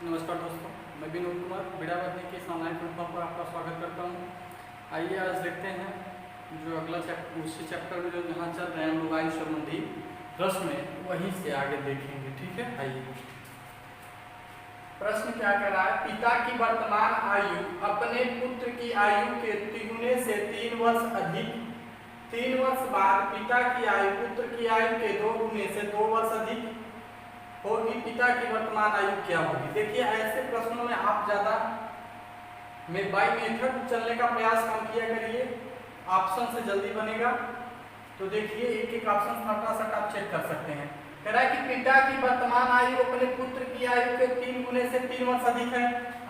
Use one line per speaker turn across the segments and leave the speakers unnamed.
नमस्कार दोस्तों, मैं विनोद कुमार बिड़ा वर्दी के इस ऑनलाइन प्लेटफॉर्म पर आपका स्वागत करता हूं। आइए आज देखते हैं जो अगला उसी चैप्टर में जो जहां चल रहे हैं मोबाइल संबंधी प्रश्न में वहीं से आगे देखेंगे। ठीक है, आइए। प्रश्न क्या कह रहा है? पिता की वर्तमान आयु अपने पुत्र की आयु के तिगुने से 3 वर्ष अधिक, 3 वर्ष बाद पिता की आयु पुत्र की आयु के 2 गुने से 2 वर्ष अधिक होगी। पिता की वर्तमान आयु क्या होगी? देखिए, ऐसे प्रश्नों में आप ज्यादा में बाई मेथड चलने का प्रयास कम किया करिए, ऑप्शन से जल्दी बनेगा। तो देखिए, एक एक ऑप्शन फटाफट आप चेक कर सकते हैं। कह रहा है कि पिता की वर्तमान आयु अपने पुत्र की आयु के 3 गुने से 3 वर्ष अधिक है।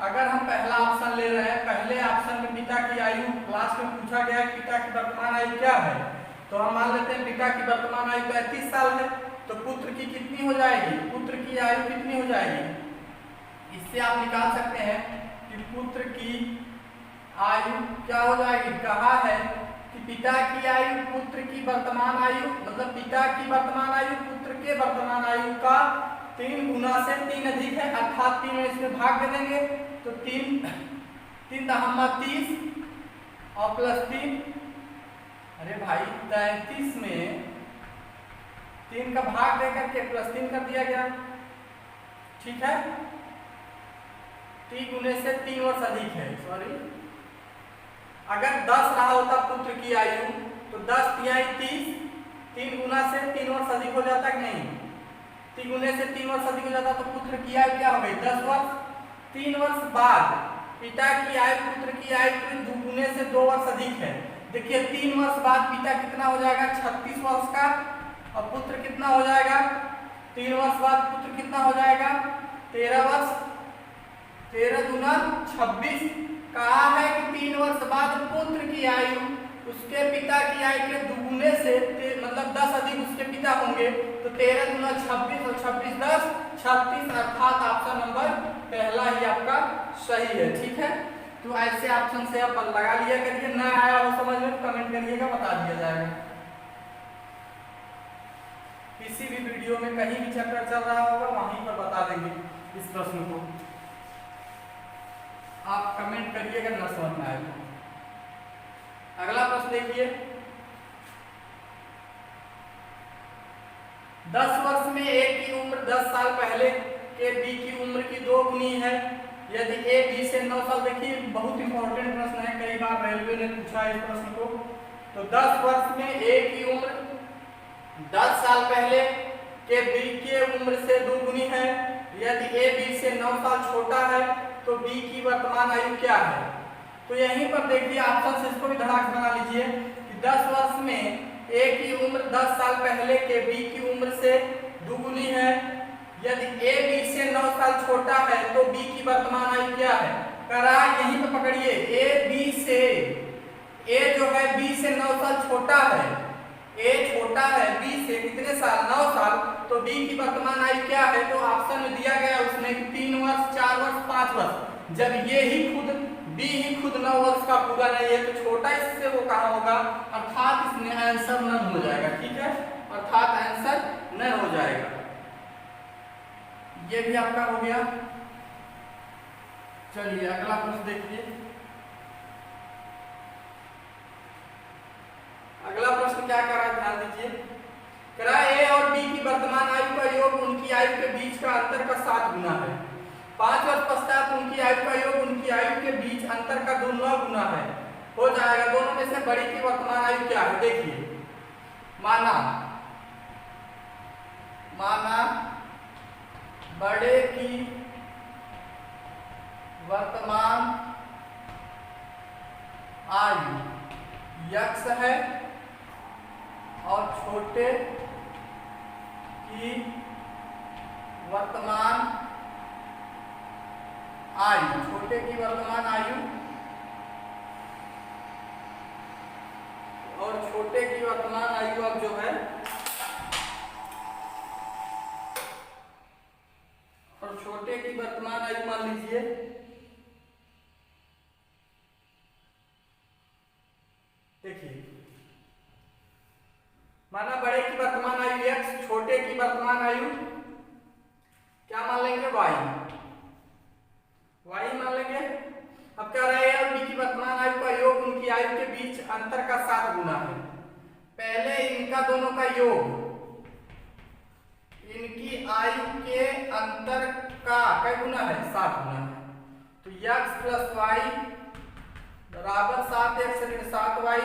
अगर हम पहला ऑप्शन ले रहे हैं, पहले ऑप्शन में पिता की आयु लास्ट में पूछा गया है पिता की वर्तमान आयु क्या है, तो हम मान लेते हैं पिता की वर्तमान आयु 35 साल है। तो पुत्र की कितनी हो जाएगी? पुत्र की आयु कितनी हो जाएगी? इससे आप निकाल सकते हैं कि पुत्र की आयु क्या हो जाएगी। कहा है कि पिता की आयु पुत्र की वर्तमान आयु, मतलब पिता की वर्तमान आयु पुत्र के वर्तमान आयु का 3 गुना से 3 अधिक है, अर्थात 3 में इसमें भाग दे देंगे तो 3 दहम्मा 30 और प्लस 3, अरे भाई 33 में 3 का भाग देकर के प्लस 3 कर दिया गया। ठीक है, 3 गुने से 3 वर्ष अधिक है। सॉरी, अगर 10 रहा होता पुत्र की आयु तो 10 तिहाई 30, 3 गुना से 3 वर्ष अधिक हो जाता कि नहीं? 3 गुने से 3 वर्ष अधिक हो जाता तो पुत्र की आयु क्या हो गई? 10 वर्ष। 3 वर्ष बाद पिता की आयु पुत्र की आयु के 2 गुने से 2 वर्ष अधिक है। देखिए, 3 वर्ष बाद पिता कितना हो जाएगा? 36 वर्ष का, और पुत्र कितना हो जाएगा? 3 वर्ष बाद पुत्र कितना हो जाएगा? 13 वर्ष। 13 दूना 26। कहा है कि 3 वर्ष बाद पुत्र की आयु उसके पिता की आयु के दुगुने से मतलब 10 अधिक उसके पिता होंगे, तो 13 दूना 26 और 26 10 36, अर्थात ऑप्शन नंबर पहला ही आपका सही है। ठीक है, तो ऐसे ऑप्शन से आप लगा लिया करिए। ना आया हो समझ में कमेंट करिएगा, बता दिया जाएगा। किसी भी वीडियो में कहीं भी चैप्टर चल रहा होगा वहीं पर बता देंगे इस प्रश्न को। आप कमेंट करिएगा ना समझ में आए तो। अगला प्रश्न देखिए, 10 वर्ष में ए की उम्र 10 साल पहले के बी की उम्र की 2 गुनी है। यदि ए बी से 9 साल, देखिए बहुत इंपॉर्टेंट प्रश्न है, कई बार रेलवे ने पूछा है इस प्रश्न को। तो 10 वर्ष में ए की उम्र 10 साल पहले के बी के उम्र से 2 गुनी है। यदि ए बी से 9 साल छोटा है तो बी की वर्तमान आयु क्या है? तो यहीं पर देखिए ऑप्शन से इसको भी धड़ाक बना लीजिए कि 10 वर्ष में ए की उम्र 10 साल पहले के बी की उम्र से 2 गुनी है। यदि ए बी से 9 साल छोटा है तो बी की वर्तमान आयु क्या है? करा यहीं पर पकड़िए, ए बी से, ए जो है बी से 9 साल छोटा है, ए छोटा है बी से कितने साल? 9 साल। तो बी की वर्तमान आयु क्या है? तो ऑप्शन में दिया गया उसने 3 वर्ष, 4 वर्ष, 5 वर्ष। जब ये ही खुद बी ही खुद 9 वर्ष का पूरा नहीं है तो छोटा इससे वो कहाँ होगा? अर्थात इसमें आंसर नन हो जाएगा। ठीक है, अर्थात आंसर नन हो जाएगा। ये भी आपका हो गया। चलिए अगला प्रश्न देखिए। अगला प्रश्न क्या कर रहा है, ध्यान दीजिए। कह रहा है ए और बी की वर्तमान आयु का योग उनकी आयु के बीच का अंतर का 7 गुना है। 5 वर्ष पश्चात उनकी आयु का योग उनकी आयु के बीच अंतर का 9 गुना है, हो जाएगा। दोनों में से बड़ी की वर्तमान आयु क्या है? देखिए, माना बड़े की वर्तमान आयु x है और छोटे की वर्तमान आयु, छोटे की वर्तमान आयु और छोटे की वर्तमान आयु अब जो है, और छोटे की वर्तमान आयु मान लीजिए देखिए, माना बड़े की वर्तमान आयु x, छोटे की वर्तमान आयु क्या मान लेंगे? y। y मान लेंगे। अब कह रहा है a और b की वर्तमान आयु का योग उनकी आयु के बीच अंतर का 7 गुना है। पहले इनका दोनों का योग इनकी आयु के अंतर का क्या गुना है? 7 गुना है। तो x प्लस वाई बराबर 7x ऋण 7y,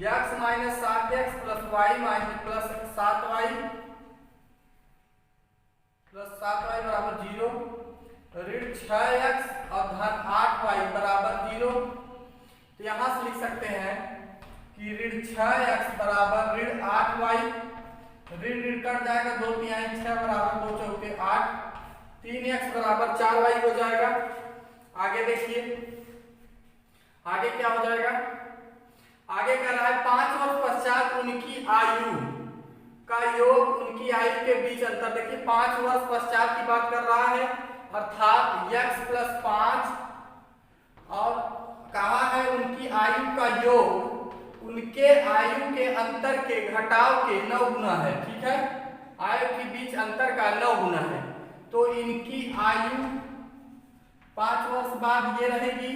x minus 7x plus y minus plus 7y बराबर 0, ऋण 6x और धन 8y बराबर 0। तो यहां से लिख सकते हैं कि ऋण 6x बराबर ऋण 8y, ऋण ऋण कट जाएगा, 2 तिहाई 6 बराबर 2 चौके 8, 3x बराबर 4y हो जाएगा। आगे देखिए आगे क्या हो जाएगा। आगे कह रहा है 5 वर्ष पश्चात उनकी आयु का योग उनकी आयु के बीच अंतर। देखिए 5 वर्ष पश्चात की बात कर रहा है, अर्थात x प्लस 5 और कहा है उनकी आयु का योग उनके आयु के अंतर के घटाव के 9 गुना है। ठीक है, आयु के बीच अंतर का 9 गुना है। तो इनकी आयु 5 वर्ष बाद ये रहेगी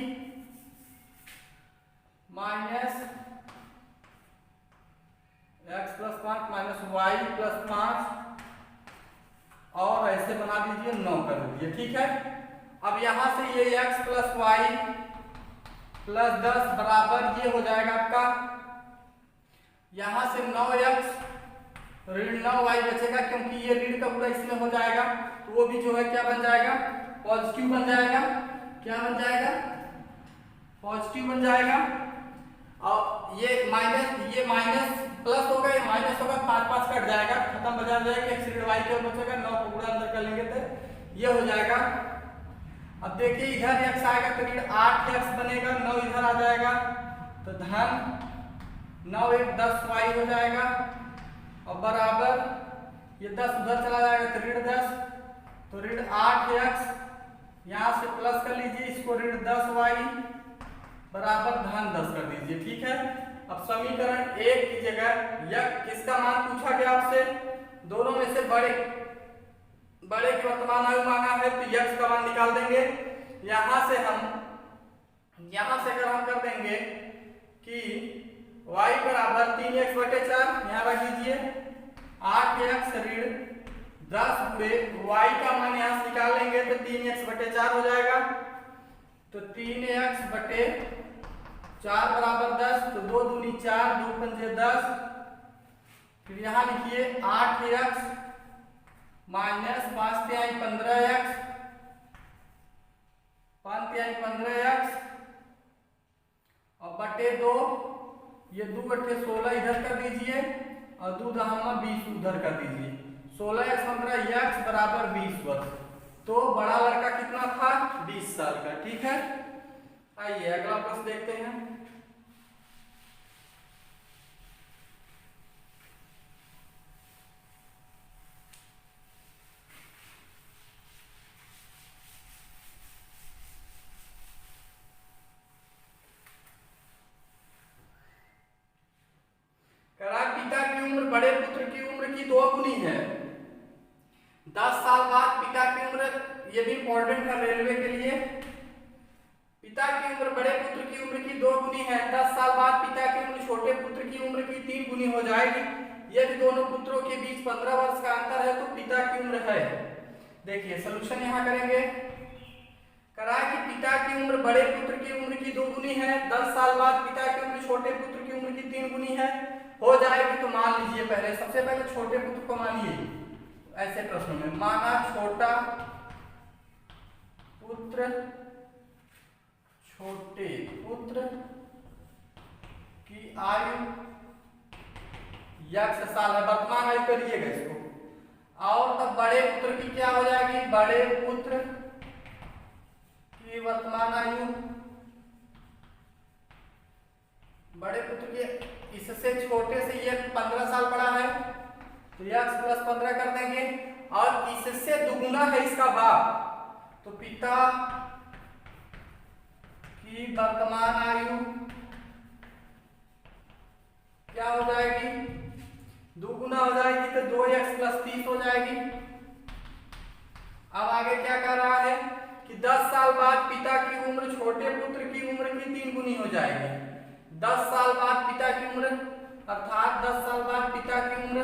minus x plus 5 minus y plus 5 और ऐसे बना दीजिए 9 कर दीजिए। ठीक है, अब यहां से ये x प्लस वाई प्लस 10 बराबर ये हो जाएगा आपका, यहां से 9x ऋण 9y बचेगा क्योंकि ये ऋण का पूरा इसमें हो जाएगा, तो वो भी जो है क्या बन जाएगा? पॉजिटिव बन जाएगा। क्या बन जाएगा? पॉजिटिव बन जाएगा। और ये माइनस प्लस होगा, ये माइनस होगा, 5 कट जाएगा, खत्म बजा जाएगा, x ऋण y के बचेगा, 9 को पूरा अंदर कर लेंगे तो ये हो जाएगा। अब देखिए इधर x आएगा तो ऋण 8x बनेगा, 9 इधर आ जाएगा तो धन 9 1 10y हो जाएगा और बराबर ये 10 उधर चला जाएगा तो ऋण 10, तो ऋण 8x यहां से प्लस कर लीजिए, इसको ऋण 10y बराबर धन 10 कर दीजिए। ठीक है, अब समीकरण 1 की जगह यह किसका मान पूछा गया आपसे? दोनों में से बड़े की वर्तमान आयु मांगा है तो x का मान निकाल देंगे। यहां से अगर हम कर देंगे कि y बराबर 3x बटे 4 यहाँ रख दीजिए, 8x ऋण 10 गुणे y का मान यहाँ से निकाल लेंगे तो 3x बटे 4 हो जाएगा। तो 3x बटे 4 बराबर 10, तो 2 दूनी 4, 2 पंजे 10, फिर यहाँ लिखिए 8x माइनस 5 तिहाई 15x, 5 तिहाई 15x और बटे 2, ये 2 अट्ठे 16 इधर कर दीजिए और 2 दहामा 20 उधर कर दीजिए, 16x 15x बराबर 20 वर्ष। तो बड़ा लड़का कितना था? 20 साल का। ठीक है, आइए अगला प्रश्न देखते हैं। पिता की उम्र बड़े पुत्र की उम्र की 2 गुनी है। 10 साल बाद पिता की उम्र, ये भी इंपॉर्टेंट है रेलवे के लिए, पिता की उम्र बड़े पुत्र की उम्र की 2 गुनी है। 10 साल बाद पिता की उम्र छोटे पुत्र की उम्र की 3 गुनी हो जाएगी। यदि दोनों पुत्रों के बीच 15 वर्ष का अंतर है तो पिता की उम्र है। देखिए सॉल्यूशन यहाँ करेंगे। करा कि पिता की उम्र बड़े पुत्र की उम्र की 2 गुनी है, 10 साल बाद पिता की उम्र छोटे पुत्र की उम्र की 3 गुनी है, हो जाएगी। तो मान लीजिए पहले, सबसे पहले छोटे पुत्र को मानिए। ऐसे प्रश्नों में माना छोटा पुत्र छोटे पुत्र की आयु x साल है, वर्तमान आयु करिएगा इसको, और तब बड़े पुत्र की क्या हो जाएगी? बड़े पुत्र की वर्तमान आयु, बड़े पुत्र के इससे छोटे से ये 15 साल बड़ा है तो x प्लस 15 कर देंगे, और इससे दुगुना है इसका बाप, तो पिता की वर्तमान आयु क्या हो जाएगी? दुगुना हो जाएगी, तो 2x प्लस 30 हो जाएगी। अब आगे क्या कर रहा है? कि 10 साल बाद पिता की उम्र छोटे पुत्र की उम्र की 3 गुनी हो जाएगी। 10 साल बाद पिता की उम्र अर्थात 10 साल बाद पिता की उम्र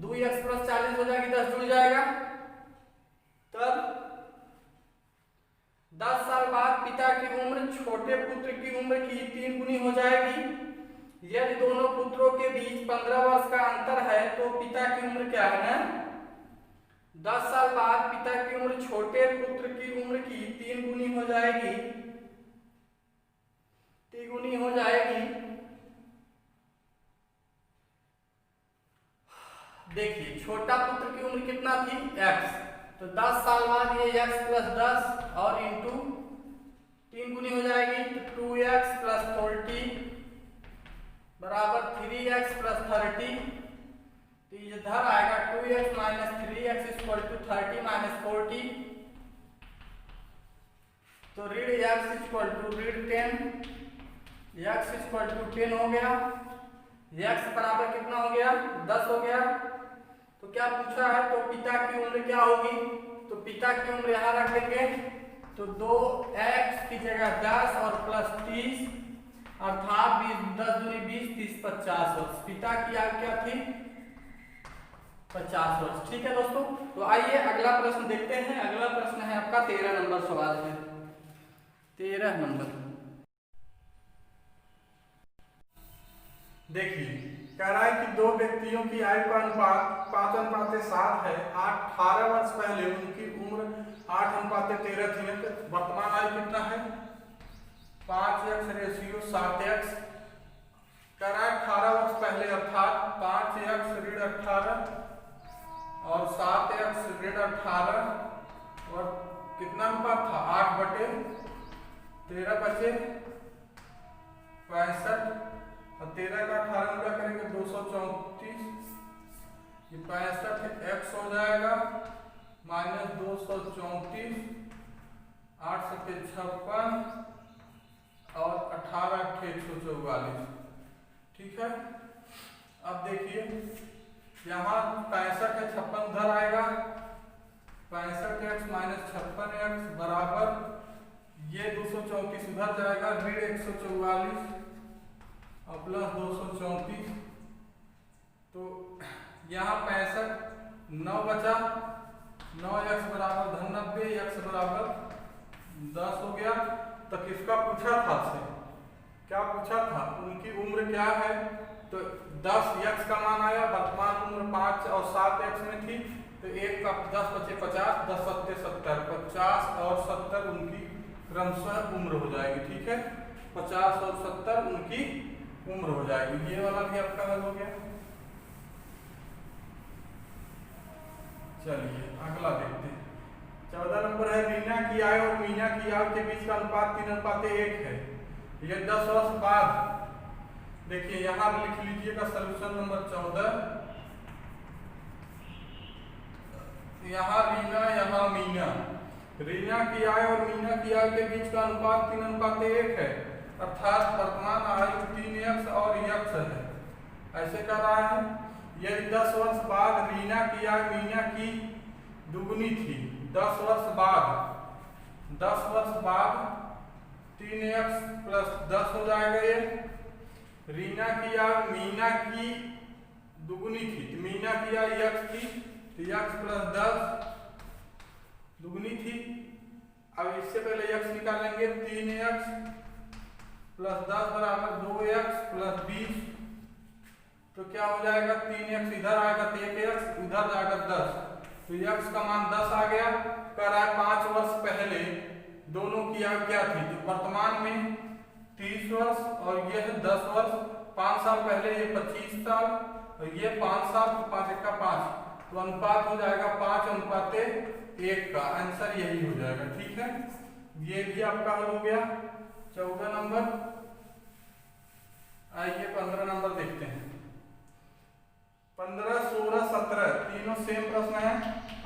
2x + 40 हो जाएगी, 10 जुड़ जाएगा। तब 10 साल बाद पिता की उम्र छोटे पुत्र की उम्र की 3 गुनी हो जाएगी। यदि दोनों पुत्रों के बीच 15 वर्ष का अंतर है तो पिता की उम्र क्या है ना, 10 साल बाद पिता की उम्र छोटे पुत्र की उम्र की 3 गुनी हो जाएगी, 3 गुनी हो जाएगी। देखिए छोटा पुत्र की उम्र कितना थी x, तो 10 साल बाद ये x + 10 और इंटू 3 गुनी हो जाएगी, तो 2x + 40 बराबर 3x + 30। तो ये इधर आएगा 2x - 3x = 30 - 40। तो ऋण x = ऋण 10, x = 10 हो गया। x बराबर कितना हो गया, 10 हो गया। तो क्या पूछा है, तो पिता की उम्र क्या होगी, तो पिता की उम्र यहाँ रख देंगे, तो 2x की जगह 10 और प्लस 30 अर्थात 10 दूनी 20, 30 50 वर्ष। पिता की आयु क्या थी, 50 वर्ष। ठीक है दोस्तों, तो आइए अगला प्रश्न देखते हैं। अगला प्रश्न है आपका 13 नंबर सवाल है, 13 नंबर। देखिए कह रहा है कि दो व्यक्तियों की आयु का अनुपात 5:7 है। 18 वर्ष पहले उनकी उम्र 8:13 थी, तो वर्तमान आयु कितना है, 5x 7x। कह रहा है 18 वर्ष पहले अर्थात 5x ऋण 18 और 7x ऋण 18 और कितना अनुपात था, 8/13 बचे 65 और 13 का 18 गुणा करेंगे 234, ये 65x हो जाएगा माइनस 234, 8 × 56 और 18 × 144। ठीक है, अब देखिए यहाँ 65 है, 56 उधर आएगा, 65x - 56x बराबर ये 234 उधर जाएगा, ऋण 144 और प्लस 234। तो यहाँ 65 9 बचा, 9x बराबर 90, x बराबर 10 हो गया। तो किसका पूछा था से, क्या पूछा था, उनकी उम्र क्या है, तो 10x का मान आया, वर्तमान उम्र 5 और 7x में थी, तो 1 का 10 बचे 50, 10 × 70, 50 और 70 उनकी क्रमशः उम्र हो जाएगी। ठीक है, 50 और 70 उनकी उम्र हो जाएगी। ये वाला भी आपका हल हो गया। चलिए अगला देखते हैं, 14 नंबर है, रीना की आयु और मीना की आयु के बीच का अनुपात 3:1 है। ये 10 वर्ष बाद, देखिए यहाँ लिख लीजिएगा सॉल्यूशन नंबर 14, यहाँ रीना यहाँ मीना। रीना की आयु और मीना की आयु के बीच का अनुपात 3:1 है, अर्थात वर्तमान आयु 3x और x है। ऐसे कर रहा है, यदि 10 वर्ष बाद रीना की आयु मीना की दुगुनी थी, 10 वर्ष बाद 3x + 10 हो जाएगा। ये रीना की आयु मीना की दुगुनी थी, तो मीना की आयु x थी, तो x + 10 दुगुनी थी। अब इससे पहले x निकालेंगे, 3x + 10 बराबर 2x + 20। तो क्या हो जाएगा, 3x इधर आएगा तो 1x उधर जाएगा 10, तो x का मान 10 आ गया। कह रहा है 5 वर्ष पहले दोनों की आयु क्या थी, तो वर्तमान में 30 वर्ष और ये है 10 वर्ष। 5 साल पहले ये 25 साल और ये 5 साल, तो 5 × 1 = 5, तो अनुपात हो जाएगा 5:1 का। आंसर यही हो जाएगा। ठीक है, ये भी आपका हल हो गया 14 नंबर। आइए 15 नंबर देखते हैं। 15, 16, 17 तीनों सेम प्रश्न है,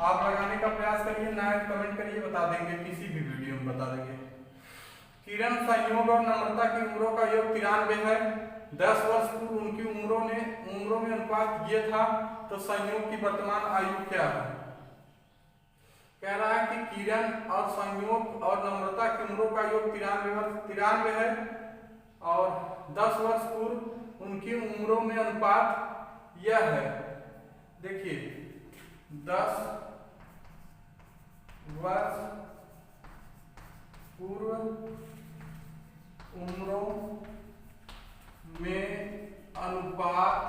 आप लगाने का प्रयास करिए, ना कमेंट करिए, बता देंगे, किसी भी वीडियो में बता देंगे। किरण, संयोग और नम्रता की उम्रों का योग 93 है। 10 वर्ष पूर्व उनकी उम्रों में अनुपात ये था, तो संयोग की वर्तमान आयु क्या है, कह रहा है कि किरण और संयोग और नम्रता की उम्रों का योग 93 है और 10 वर्ष पूर्व उनकी उम्रों में अनुपात यह है। देखिए 10 वर्ष पूर्व उम्रों में अनुपात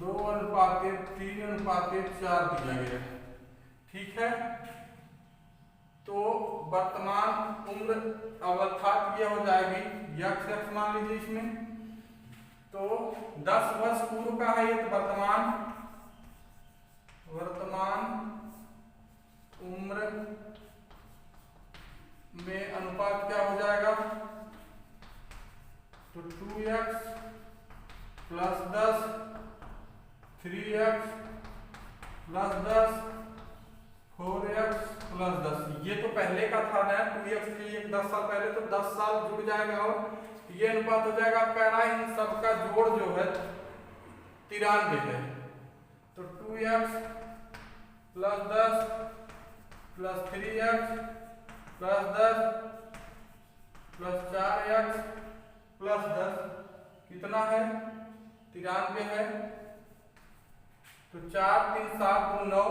2:3:4 दिया गया है। ठीक है, तो वर्तमान उम्र अर्थात यह हो जाएगी x मान लीजिए इसमें, तो 10 वर्ष पूर्व का है ये, तो वर्तमान उम्र में अनुपात क्या हो जाएगा, तो 2x plus 10, 3x plus 10, 4x plus 10। ये तो पहले का था ना 2x के लिए 10 साल पहले, तो 10 साल जुड़ जाएगा और ये अनुपात हो जाएगा। कह रहा है इन सबका जोड़ जो है 93 है, तो 2x plus 10 plus 3x plus 10 plus 4x plus 10 कितना है, 93 है। तो 4 3 7 9,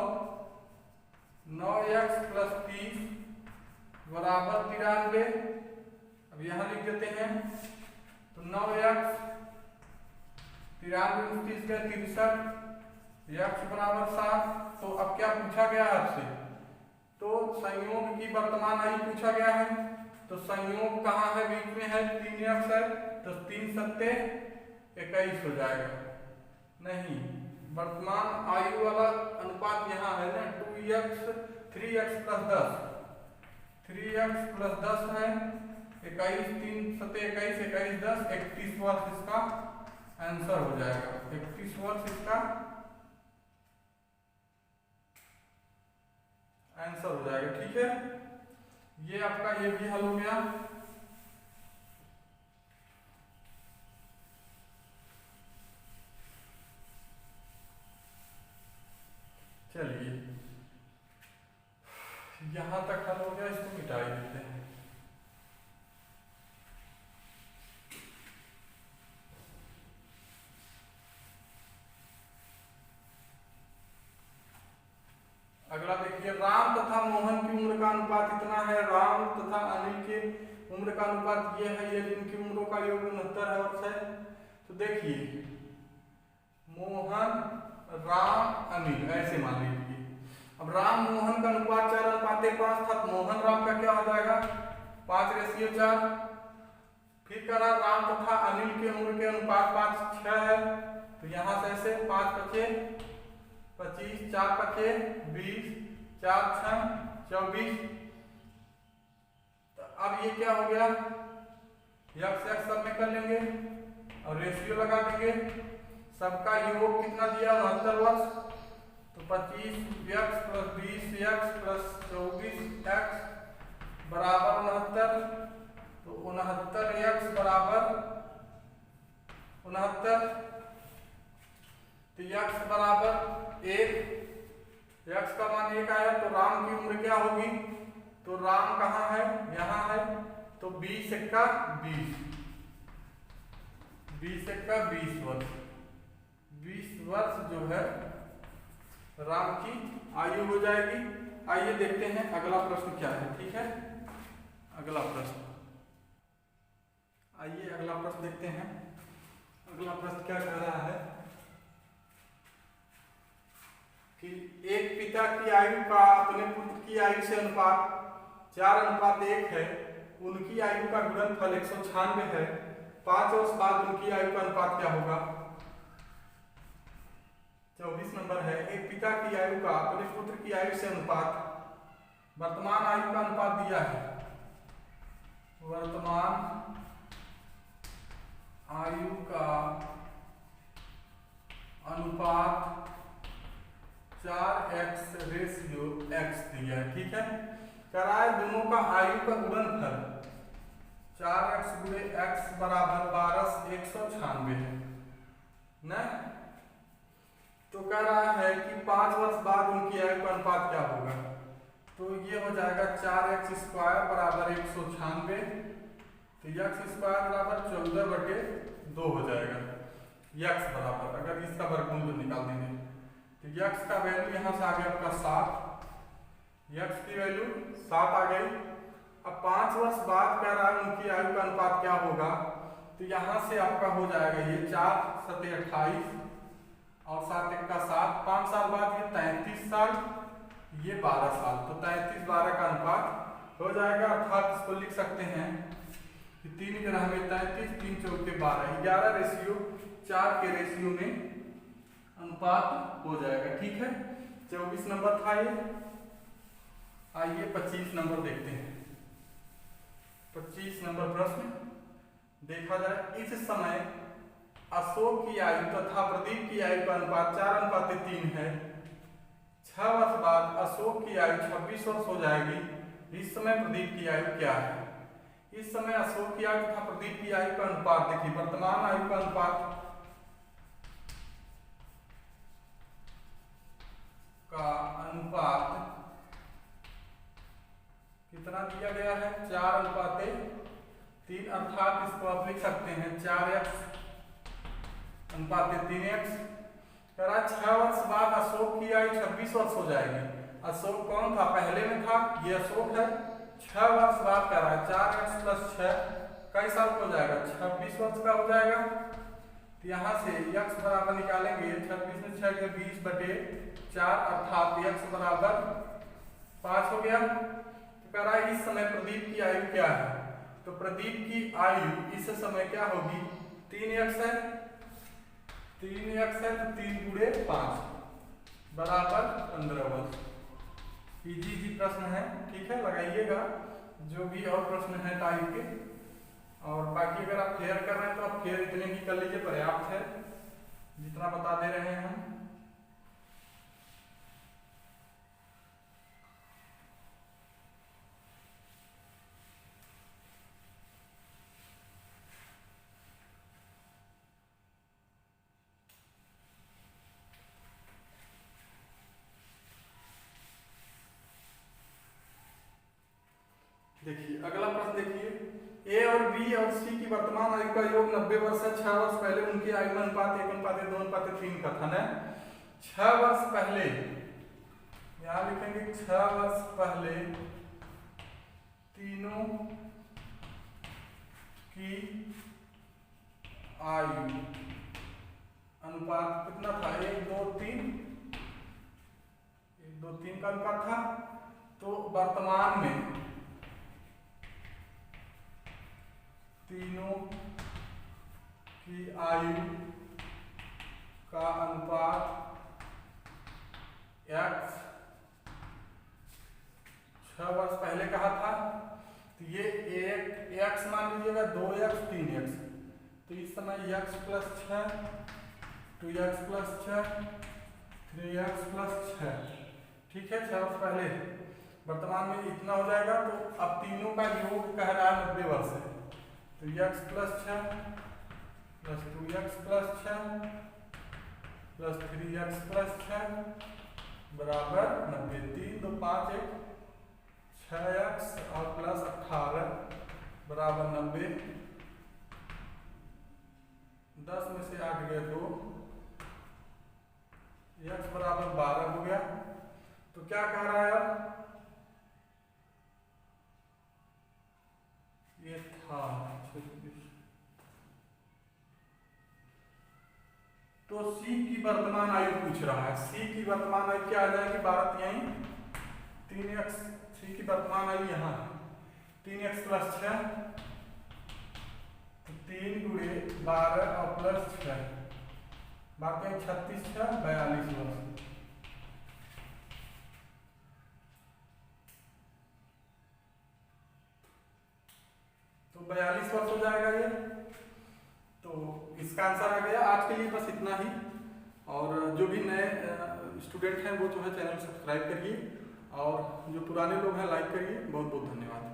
9x प्लस 30 बराबर 93। अब यहां लिख देते हैं, तो 9x 93 30 का 63, x बराबर 7। तो अब क्या पूछा गया है आपसे, तो संयोग की वर्तमान आयु पूछा गया है, तो संयोग कहाँ है, बीच में है, 3x है, तो 3 सत्ते 21 हो जाएगा। नहीं, वर्तमान आयु वाला अनुपात यहाँ है ना 2x 3x plus 10, 3x plus 10 है 21, 3 सत्ते 21, 21 10, 31 वर्ष इसका आंसर हो जाएगा। 31 वर्ष इसका आंसर हो जाएगा। ठीक है, ये आपका ये भी हल हो गया। चलिए यहां तक हल हो गया, इसको मिटा ही देते हैं। अगला देखिए, राम तथा मोहन की उम्र का अनुपात इतना है। राम तथा अनिल के उम्र का अनुपात ये है, ये जिनकी उम्रों का योग 69 वर्ष है। तो देखिए मोहन राम अनिल ऐसे मान लीजिए। अब राम मोहन का अनुपात 4:5 था, तो मोहन राम का क्या हो जाएगा 5:4। फिर करा राम तथा अनिल के उम्र के अनुपात 5:6 है, तो यहां से ऐसे 5×5 25, 4×5 20, 4×6 24। तो अब ये क्या हो गया, x सब में कर लेंगे और रेशियो लगा देंगे। सबका योग कितना दिया 69 वर्ष, तो 25x plus 20x plus 24x बराबर 69। तो 69x बराबर 69, तो x बराबर 1, x का मान 1 आया। तो राम की उम्र क्या होगी, तो राम कहाँ है, यहाँ है, तो 20 एक्का 20, 20 एक्का 20 वर्ष, 20 वर्ष जो है राम की आयु हो जाएगी। आइए देखते हैं अगला प्रश्न क्या है। ठीक है, अगला प्रश्न, आइए अगला प्रश्न देखते हैं। अगला प्रश्न क्या कह रहा है कि एक पिता की आयु का अपने पुत्र की आयु से अनुपात 4:1 है। उनकी आयु का गुणनफल 196 है। 5 वर्ष बाद उनकी आयु का अनुपात क्या होगा। 24 नंबर है, एक पिता की आयु का अपने पुत्र की आयु से अनुपात, वर्तमान आयु का अनुपात दिया है। वर्तमान आयु का अनुपात 4x/x दिया है। ठीक है, कराए दोनों का आयु का गुणनफल 4x/x बराबर 12 196 है ना। तो कह रहा है कि 5 वर्ष बाद उनकी आयु का अनुपात क्या होगा। तो ये हो जाएगा 4x² बराबर 196, तो x² बराबर 14/2 हो जाएगा। x बराबर अगर इसका वर्गमूल निकाल देंगे तो x का वैल्यू यहाँ से आ गया आपका 7, x की वैल्यू 7 आ गई। अब 5 वर्ष बाद कह रहा है उनकी आयु का अनुपात क्या होगा, तो यहाँ से आपका हो जाएगा ये 4 7 28 और 7 1 का 7, 5 साल बाद ये 33 साल, ये 12 साल, तो 33 12 का अनुपात हो जाएगा। अर्थात इसको लिख सकते हैं कि 3 ग्राम में 33, 3 चौके 12, 11:4 के रेशियो में अनुपात हो जाएगा। ठीक है, 24 नंबर था ये। आइए 25 नंबर देखते हैं। 25 नंबर प्रश्न देखा जाए, इस समय अशोक की आयु तथा प्रदीप की आयु का अनुपात 4:3 है। 6 वर्ष बाद अशोक की आयु 26 वर्ष हो जाएगी। इस समय प्रदीप की आयु क्या है। इस समय अशोक की आयु तथा प्रदीप की आयु का अनुपात देखिए, वर्तमान आयु का अनुपात कितना दिया गया है, 4:3, अर्थात इसको आप लिख सकते हैं 4x/3x। 6 वर्ष बाद अशोक की आयु 26 वर्ष हो जाएगी। अशोक कौन था, पहले में था, ये अशोक है। 6 वर्ष बाद कह रहा है 4x + 6 कई साल का हो जाएगा, 26 वर्ष का हो जाएगा। तो यहाँ से x बराबर निकालेंगे, 26 में 6 के 20/4, अर्थात x बराबर 5 हो गया। तो कह रहा है इस समय प्रदीप की आयु क्या है, तो प्रदीप की आयु इस समय क्या होगी, 3x है, 3x है, तो 3 × 5 बराबर 15 वर्ष। इजी प्रश्न है, ठीक है, लगाइएगा जो भी और प्रश्न है टाइप के। और बाकी अगर आप क्लियर कर रहे हैं तो आप क्लियर इतने ही कर लीजिए, पर्याप्त है जितना बता दे रहे हैं हम। देखिए अगला प्रश्न देखिए, ए और बी और सी की वर्तमान आयु का योग 90 वर्ष है। 6 वर्ष पहले उनकी आयु का अनुपात 1:2:3 का था ना। 6 वर्ष पहले, यहाँ लिखेंगे 6 वर्ष पहले तीनों की आयु अनुपात कितना था, 1:2:3, 1:2:3 का अनुपात था। तो वर्तमान में तीनों की आयु का अनुपात x 6 वर्ष पहले कहा था, तो ये x मान लीजिएगा, 2x 3x, तो इस समय x + 6, 2x + 6, 3x + 6, ठीक है। 6 वर्ष पहले, वर्तमान में इतना हो जाएगा। तो अब तीनों का योग कह रहा है 90 वर्ष है, तो x + 6 + 2x + 6 + 3x + 6 बराबर 90। 3 2 5 1 6x और +18 बराबर 90। 10 में से 8 गया 2, x बराबर 12 हो गया। तो क्या कह रहा है, ये था 26। तो C की वर्तमान आयु पूछ रहा है। C की वर्तमान आयु क्या आ जाएगी, 12 3x। C की वर्तमान आयु यहाँ है 3x + 6, तो 3 × 12 और +6, बाकी 36 6 42 वर्ष। तो 42 वर्ष हो जाएगा ये। तो इसका आंसर आ गया। आज के लिए बस इतना ही, और जो भी नए स्टूडेंट हैं वो जो है चैनल सब्सक्राइब करिए, और जो पुराने लोग हैं लाइक करिए। बहुत बहुत धन्यवाद।